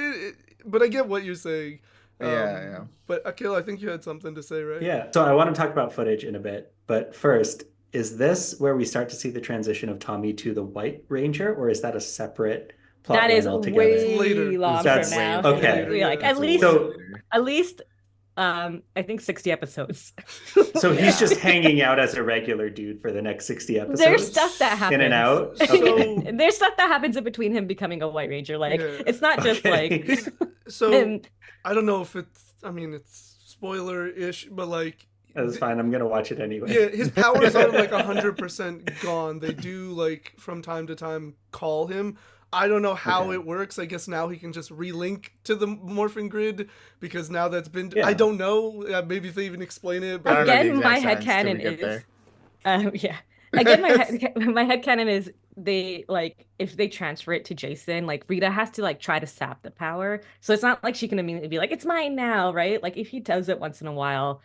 but I get what you're saying. Yeah. But Akil, I think you had something to say, right? Yeah. So I want to talk about footage in a bit, but first, is this where we start to see the transition of Tommy to the White Ranger, or is that a separate plot that line is It's altogether? way way long from That's now. okay. later. We like Yeah. at It's least way So later. at least I think 60 episodes. so he's Yeah. just hanging out as a regular dude for the next 60 There's episodes? stuff that In and happens. out? Okay. So There's stuff that happens in between him becoming a White Ranger. Like yeah, it's not just like Okay. so him. I don't know if it's. I mean, it's spoiler-ish, but like, That's fine. I'm gonna watch it anyway. yeah, his powers aren't like 100% gone. They do like from time to time call him. I don't know how Okay. it works. I guess now he can just relink to the morphin grid because now that's been. I Yeah. don't know. Maybe if they even explain it. I But don't know the Again, my exact science till we headcanon get is there. yeah. Again, my headcanon is they like if they transfer it to Jason, like Rita has to like try to sap the power. So it's not like she can immediately be like, it's mine now, right? Like if he does it once in a while,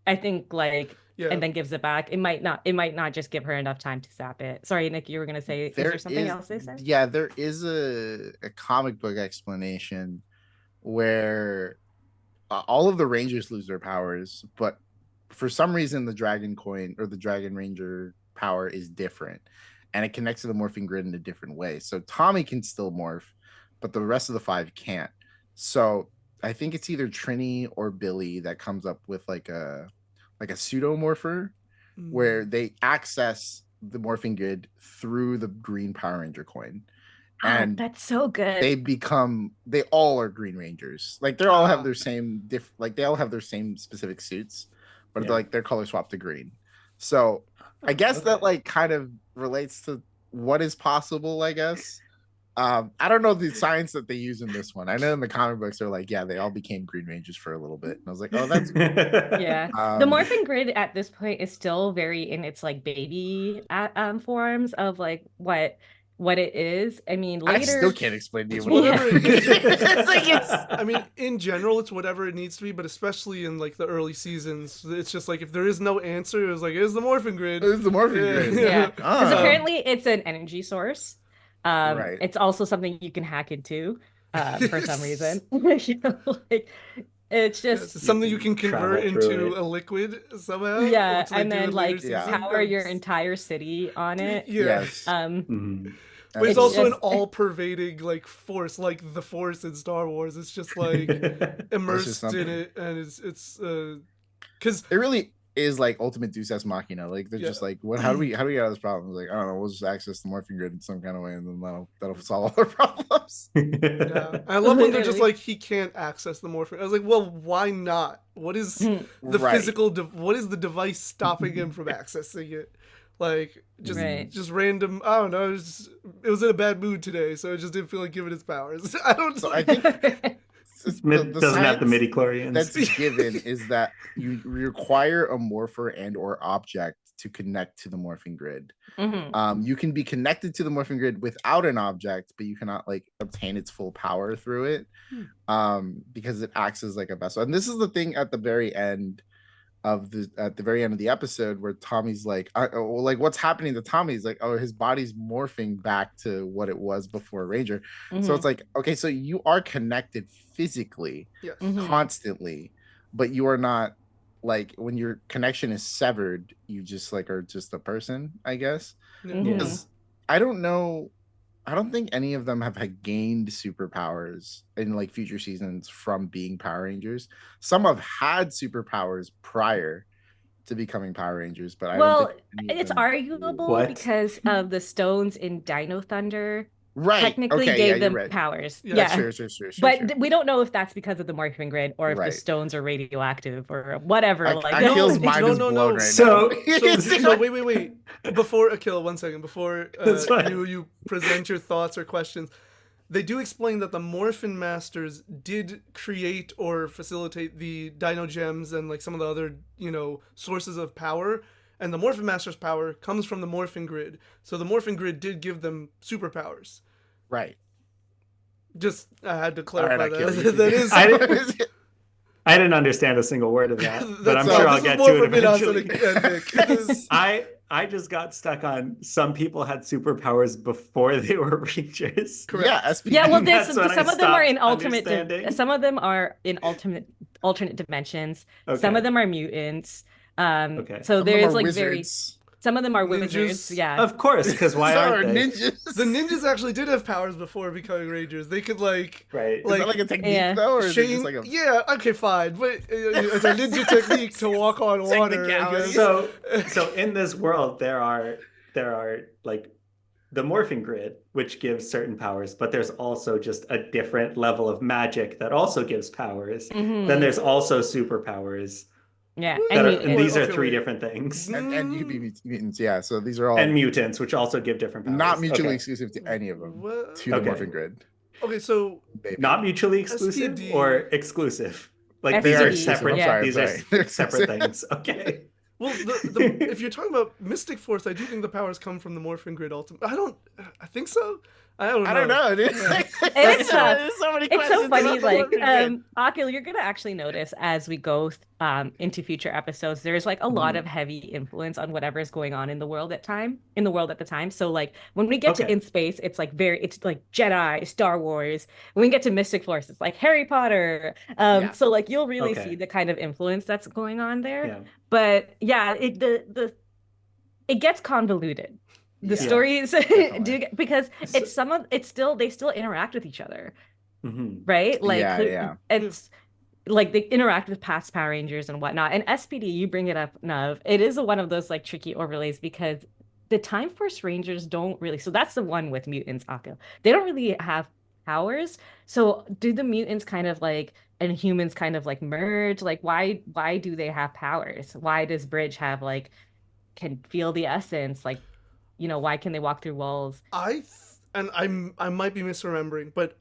I think like yeah, and then gives it back, it might not just give her enough time to sap it. Sorry, Nick, you were gonna say, is there something else they said? Yeah, there is a comic book explanation where all of the Rangers lose their powers, but for some reason the Dragon Coin or the Dragon Ranger power is different, and it connects to the morphing grid in a different way. So Tommy can still morph, but the rest of the 5 can't. So I think it's either Trini or Billy that comes up with like a pseudomorpher where they access the morphing grid through the green Power Ranger coin. And that's so good. They all are Green Rangers. Like they all have their same they all have their same specific suits, but they're color swapped to green. So I guess that like kind of relates to what is possible, I guess. I don't know the science that they use in this one. I know in the comic books they're like, yeah, they all became Green Rangers for a little bit. And I was like, oh, that's cool. Yeah. The morphing grid at this point is still very in its like baby forms of like what it is. I mean, later I still can't explain to you whatever it is. it's like I mean, in general, it's whatever it needs to be, but especially in like the early seasons, it's just like if there is no answer, it's like it's the morphing grid. It's the morphing grid. Yeah. Because apparently it's an energy source. Right. It's also something you can hack into for some reason. You know, like it's just it's something you can convert into a liquid somehow. Yeah, and then like power your entire city on it. Yeah. Yes. But it's also an all-pervading like force, like the Force in Star Wars. It's just like immersed in it, and it's because it really is like ultimate Deus Ex Machina. Like they're just like, what? How do we get out of this problem? Like I don't know. We'll just access the morphing grid in some kind of way, and then that'll solve all our problems. Yeah. I love when they're just like, he can't access the morphing. I was like, well, why not? What is the physical? What is the device stopping him from accessing it? Like just random. I don't know. It was in a bad mood today, so it just didn't feel like giving its powers. I don't. So I think the doesn't have the midi-chlorians. That's given is that you require a morpher and or object to connect to the morphing grid. You can be connected to the morphing grid without an object, but you cannot like obtain its full power through it because it acts as like a vessel. And this is the thing at the very end of the episode where Tommy's like, like what's happening to Tommy? He's like, oh, his body's morphing back to what it was before Ranger. So it's like, okay, so you are connected physically constantly, but you are not like when your connection is severed, you just like are just a person, I guess. Because I don't know. I don't think any of them have gained superpowers in like future seasons from being Power Rangers. Some have had superpowers prior to becoming Power Rangers, but I don't think it's arguable because of the stones in Dino Thunder. Right. Technically gave them powers. Yeah. Sure. But we don't know if that's because of the morphing grid or if the stones are radioactive or whatever. Akil's mind is blown right now. So wait. Before Akil, 1 second. Before you present your thoughts or questions, they do explain that the Morphin Masters did create or facilitate the Dino Gems and like some of the other, sources of power. And the Morphin Master's power comes from the morphing grid. So the morphing grid did give them superpowers. Right. Just, I had to clarify right, that. I didn't understand a single word of that, but I'm sure I'll get to it eventually. I just got stuck on some people had superpowers before they were Rangers. Correct. Yeah, yeah. Well, some of them are in alternate. Some of them are in alternate dimensions. Okay. Some of them are mutants. So there's like wizards. Some of them are wizards. Yeah, of course, because why aren't they? Ninjas? The ninjas actually did have powers before becoming Rangers. They could like is that like a technique though, or is it just like a... Yeah, okay, fine, but it's a ninja technique to walk on water. So in this world, there are like the morphing grid, which gives certain powers, but there's also just a different level of magic that also gives powers. Then there's also superpowers. Yeah, and these are three different things. And you could be mutants, yeah. So these are all and mutants, which also give different powers. Not mutually exclusive to any of them. To the morphing grid. Okay, so not mutually exclusive SPD. Or exclusive. Like SPD. these are separate. Yeah. These are separate things. Okay. Well, if you're talking about Mystic Force, I do think the powers come from the morphing grid. I think so. I don't know. Dude. It's so funny. Like, Akil, you're gonna actually notice as we go into future episodes, there's like a lot of heavy influence on whatever is going on in the world at the time. So like when we get to In Space, it's like Jedi, Star Wars. When we get to Mystic Force, it's like Harry Potter. So like you'll really see the kind of influence that's going on there. Yeah. But yeah, it gets convoluted. The Yeah, stories definitely. because they still interact with each other, Mhm. right? Like Yeah. it's like they interact with past Power Rangers and whatnot. And SPD, you bring it up, Nav. It is one of those like tricky overlays because the Time Force Rangers don't really. So that's the one with mutants, Akko. They don't really have powers. So do the mutants kind of like and humans kind of like merge? Like why do they have powers? Why does Bridge have like can feel the essence? Like, why can they walk through walls? I might be misremembering, but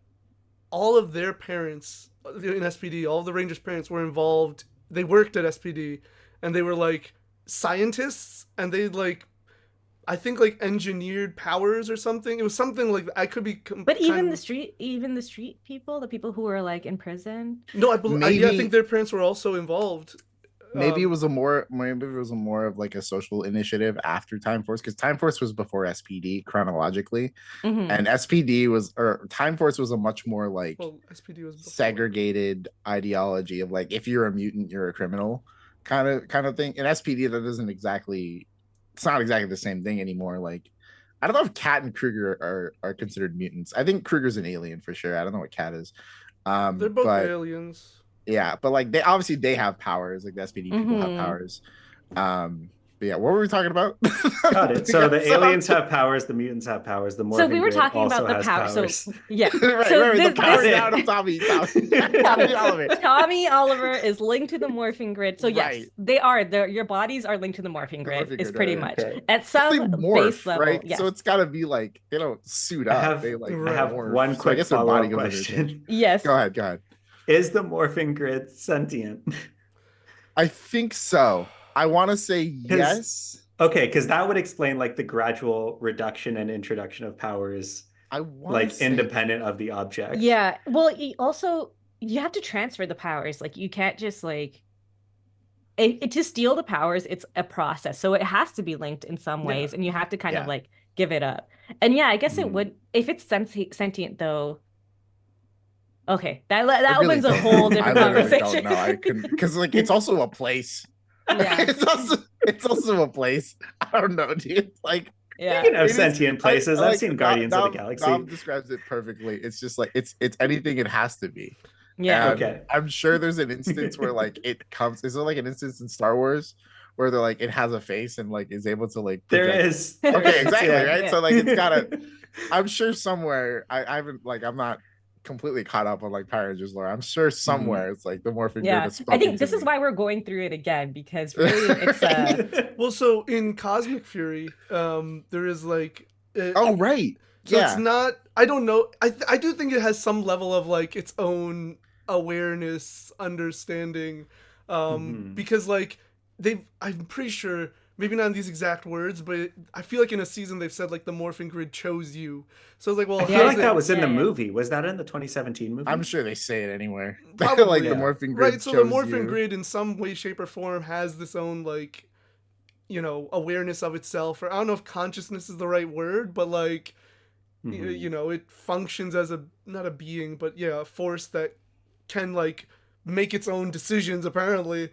all of their parents in SPD, all of the Rangers' parents were involved. They worked at SPD, and they were like scientists, and they like I think like engineered powers or something. It was something like I could be But kind of even the street people, the people who were like in prison. no. Yeah, I think Maybe their parents were also involved. maybe it was a more maybe it was a more of like a social initiative after Time Force, because Time Force was before SPD chronologically, Hmm. and SPD was, or Time Force was a much more like Well, SPD was before. segregated ideology of like, if you're a mutant you're a criminal kind of thing. In SPD that isn't exactly, it's not exactly the same thing anymore. Like, I don't know if Cat and Kruger are considered mutants. I think Kruger's an alien for sure. I don't know what Cat is. They're both But aliens. yeah, but like they obviously they have powers. Like the SPD people have Hmm. powers. But yeah, what were we talking about? Got it. So the aliens have powers, the mutants have powers, the So Morphin we were Grid talking also about the has power. powers. So yeah. So right. The power Got it. down of Tommy Oliver. Tommy Oliver is linked to the morphing grid. So yes, Right. they are. Your bodies are linked to the morphing The grid. Morphin Is Grid, pretty right. much Okay. at Because some they base morph, level. right? Yes. So it's gotta be like they don't suit I up. have They like Right. I have morph. one So I quick guess their body follow-up goes into question. Yes. Go ahead. Is the Morphin Grid sentient? I think so. I want to say Because yes. because that would explain like the gradual reduction and introduction of powers, I want to like say independent of the object. Yeah. Well, also you have to transfer the powers. Like you can't just like to steal the powers. It's a process, so it has to be linked in some Yeah. ways, and you have to kind of Yeah. like give it up. And yeah, I guess it Mhm. would if it's sentient though. Okay, I that really opens a don't whole know. I different literally don't conversation. know. I couldn't, because like it's also a place. Yeah, It's also a place. I don't know, dude. Like yeah. Speaking of it is. sentient places, I I've like seen Guardians of the Dom Galaxy. describes it perfectly. It's just like it's anything it has to be. Yeah. And Okay. I'm sure there's an instance where like it comes. Is there like an instance in Star Wars where they're like it has a face and like is able to like There project? is. Okay, exactly, Yeah. right? Yeah. So like it's gotta. I'm sure somewhere. I haven't like I'm not completely caught up on like Power Rangers lore. I'm sure somewhere it's like the Morphin Grid Yeah, has I spoken think to this is me. why we're going through it again because really it's Well, so in Cosmic Fury, there is like Oh right, so it's yeah. not. I don't know. I do think it has some level of like its own awareness, understanding, Mhm. because like they've. I'm pretty sure. Maybe not in these exact words, but I feel like in a season they've said like the Morphin Grid chose you. So I was like, well, I feel Yeah, like how's that it? was in the yeah. movie. Was that in the 2017 movie? I'm sure they say it anywhere. Probably. Like Yeah. the Morphin Grid Right, so the chose Morphin you. Grid in some way, shape, or form has this own like, awareness of itself, or I don't know if consciousness is the right word, but like, Mhm. it functions as a not a being, but yeah, a force that can like make its own decisions. Apparently,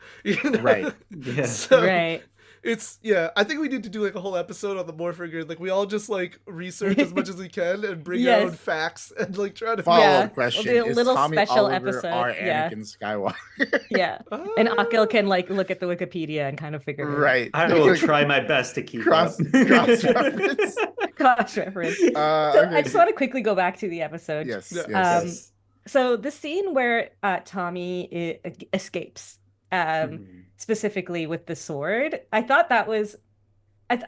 Right. Yeah. So right. it's I think we need to do like a whole episode on the Morphin Grid. Like we all just like research as much as we can and bring our own Yes. facts and like try to. Follow Yeah, up we'll question: do a is little Tommy special Oliver episode. our Yeah. Anakin Skywalker? Yeah. And Akil can like look at the Wikipedia and kind of figure it out. Right. I will try my best to keep Cross- up. cross reference. Cross reference. So I Okay. just want to quickly go back to the episode. Yes. Yeah. Yes. Yes. So the scene where Tommy escapes, Mhm. specifically with the sword, I thought that was.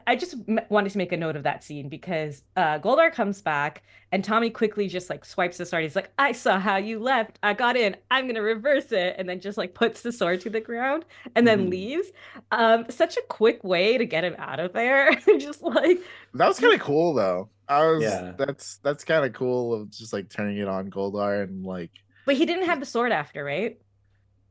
I just wanted to make a note of that scene because Goldar comes back and Tommy quickly just like swipes the sword. He's like, "I saw how you left. I got in. I'm gonna reverse it," and then just like puts the sword to the ground and then Mhm. leaves. Such a quick way to get him out of there. Just like That was kind of cool though. Yeah. That's kind of cool of just like turning it on Goldar and like but he didn't have the sword after, right?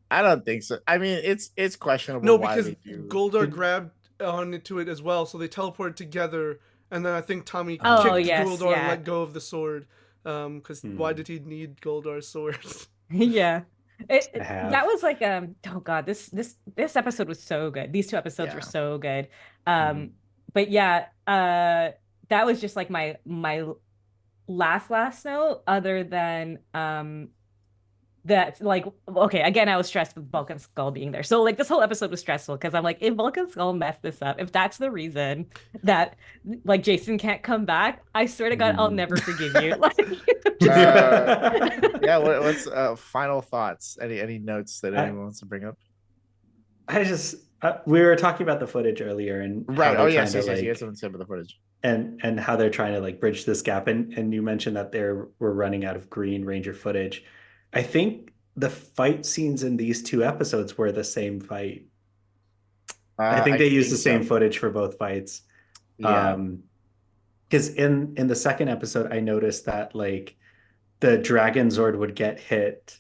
I don't think so. I mean, it's questionable No, why because they do. Goldar grabbed onto it as well, so they teleported together, and then I think Tommy Oh, kicked yes, Goldar and yeah. let go of the sword. Because why Hmm. did he need Goldar's sword? Yeah. I have. That was like oh God, this episode was so good. These two episodes were Yeah. so good. Mhm. But yeah, that was just like my last note, other than that, like, okay, again, I was stressed with Bulk and Skull being there. So like this whole episode was stressful because I'm like, if Bulk and Skull mess this up, if that's the reason that like Jason can't come back, I swear to God, I'll never forgive you. Like, yeah, what's final thoughts? Any notes that anyone wants to bring up? I just we were talking about the footage earlier and Right. how Oh they're yes, trying yes, to yes. You like had something to say about the footage. and how they're trying to like bridge this gap, and you mentioned that we're running out of Green Ranger footage. I think the fight scenes in these two episodes were the same fight. I think they used the same footage for both fights. Yeah. Because in the second episode, I noticed that like the Dragon Zord would get hit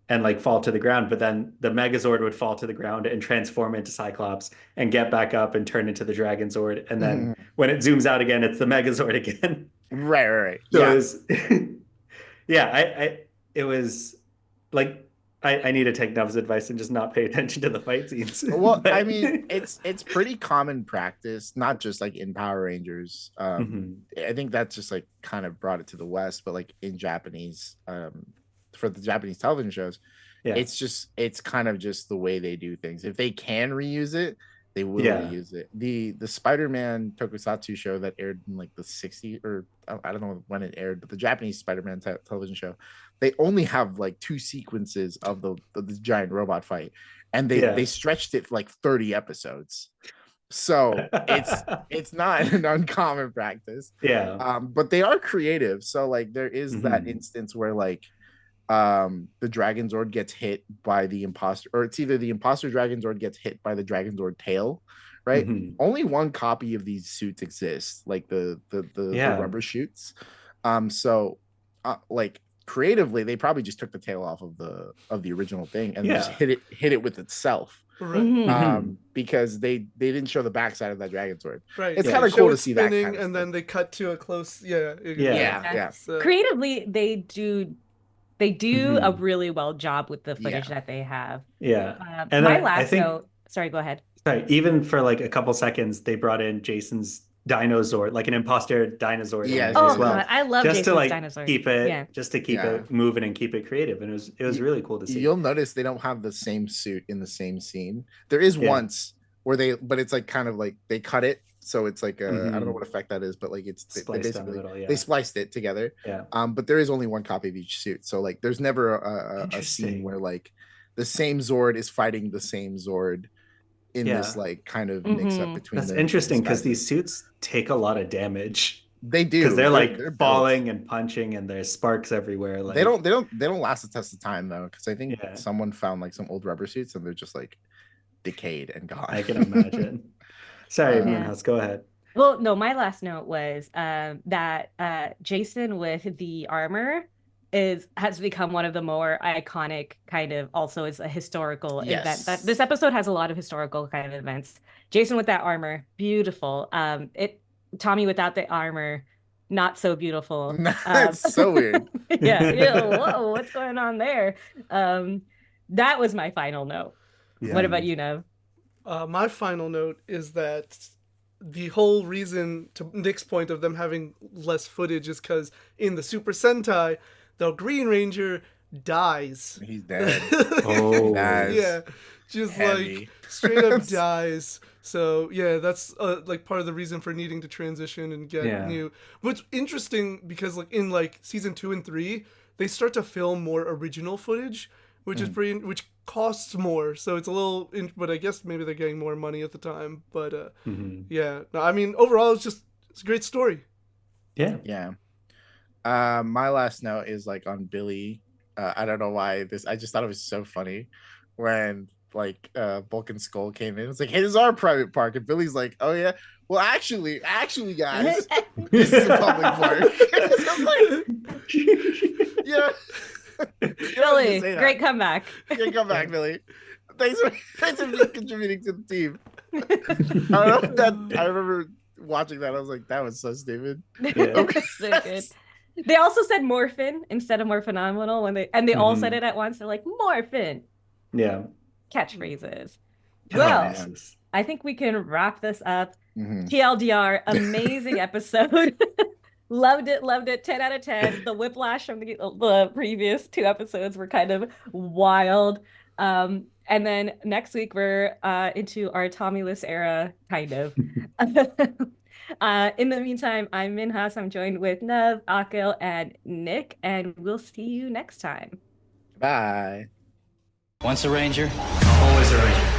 and like fall to the ground, but then the Megazord would fall to the ground and transform into Cyclops and get back up and turn into the Dragon Zord. And then when it zooms out again, it's the Megazord again. Right. So Yeah. it was, yeah, it was like I need to take Nev's advice and just not pay attention to the fight scenes. Well, I mean, it's pretty common practice, not just like in Power Rangers. I think that's just like kind of brought it to the West, but like in Japanese, for the Japanese television shows, it's kind of just the way they do things. If they can reuse it, they will reuse it. The Spider-Man Tokusatsu show that aired in like the 60s, or I don't know when it aired, but the Japanese Spider-Man television show, they only have like 2 sequences of the giant robot fight, and they stretched it for like 30 episodes. So it's not an uncommon practice. But they are creative. So like there is that instance where like the Dragon Zord gets hit by the imposter, or it's either the imposter Dragon Zord gets hit by the Dragon Zord tail, right? Only one copy of these suits exists, like the rubber shoots. So like creatively, they probably just took the tail off of the original thing and just hit it with itself. Because they didn't show the backside of that Dragon Zord. Right. It's kind of cool to see that spinning, kind of and then they cut to a close. So, creatively, they do a really well job with the footage that they have. And my last note. Sorry, go ahead. Sorry, even for like a couple seconds, they brought in Jason's Dinosaur, like an imposter dinosaur. As well. God, I love just Jason's to like dinosaur. keep it, just to keep it moving and keep it creative, and it was really cool to see. You'll notice they don't have the same suit in the same scene. There is once where but it's like kind of like they cut it, so it's like I don't know what effect that is, but like it's they basically they spliced it together. But there is only one copy of each suit, so like there's never a scene where like the same Zord is fighting the same Zord in this like kind of mix up between. That's interesting because these suits take a lot They do, because they're falling and punching, and there's sparks everywhere. Like they don't last the test of time though, because I think someone found like some old rubber suits and they're just like decayed and gone. I can imagine. Sorry, Minhouse, go ahead. Well, no, my last note was that Jason with the armor has become one of the more iconic kind of, also is a historical event. That this episode has a lot of historical kind of events. Jason with that armor, beautiful. Tommy without the armor, not so beautiful. That's so weird. Whoa, what's going on there? That was my final note. What about you, Nev? My final note is that the whole reason, to Nick's point of them having less footage, is because in the Super Sentai, the Green Ranger dies. He's dead. Yeah, just heavy. Like straight up dies. So yeah, that's like part of the reason for needing to transition and get new. What's interesting, because like in like season 2 and 3, they start to film more original footage, which is which costs more. So it's a little, but I guess maybe they're getting more money at the time. But yeah, no, I mean overall it's a great story. Yeah. My last note is like on Billy. I don't know why I just thought it was so funny when like Bulk and Skull came in. It's like, hey, this is our private park, and Billy's like, oh yeah, well actually guys, this is a public park. Yeah. Billy, great comeback. Great comeback, Billy. Thanks for contributing to the team. I remember watching that. I was like, that was so stupid. So good. They also said morphin instead of more phenomenal when they all said it at once. They're like, morphin. Yeah. Catchphrases. Well, I think we can wrap this up. Mhm. TLDR, amazing episode. Loved it. 10 out of 10. The whiplash from the previous 2 episodes were kind of wild. And then next week we're into our Tommy-less era, kind of. In the meantime, I'm Minhas. I'm joined with Nev, Akil, and Nick, and we'll see you next time. Bye. Once a Ranger, Always a Ranger.